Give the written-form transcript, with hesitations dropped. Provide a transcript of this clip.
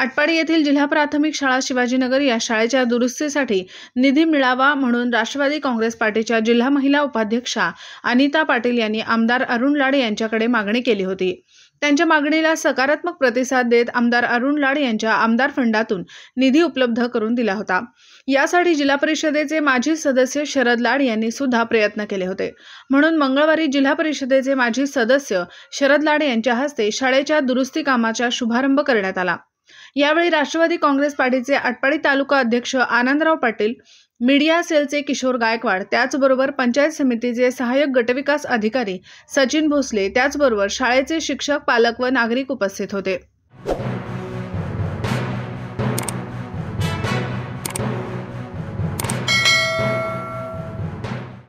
आटपाडी येथील जिल्हा प्राथमिक शाळा शिवाजीनगर या शाळेच्या दुरुस्तीसाठी निधी मिळावा म्हणून राष्ट्रवादी काँग्रेस पार्टीच्या जिल्हा महिला उपाध्यक्षा अनिता पाटील यांनी आमदार अरुण लाड यांच्याकडे मागणी केली होती। त्यांच्या मागणीला सकारात्मक प्रतिसाद देत आमदार अरुण लाड यांच्या आमदार फंडातून निधी उपलब्ध करून दिला होता। यासाठी जिल्हा परिषदेचे माजी सदस्य शरद लाड यांनी सुद्धा प्रयत्न केले होते। म्हणून मंगळवारी जिल्हा परिषदेचे माजी सदस्य शरद लाड यांच्या हस्ते शाळेच्या दुरुस्ती कामाचा शुभारंभ करण्यात आला। यावेळी राष्ट्रवादी काँग्रेस पार्टीचे आटपाडी तालुका अध्यक्ष आनंदराव पाटील, मीडिया सेलचे किशोर गायकवाड, त्याचबरोबर पंचायत समितीचे सहाय्यक गटविकास अधिकारी सचिन भोसले, त्याचबरोबर शाळेचे शिक्षक, पालक व नागरिक उपस्थित होते।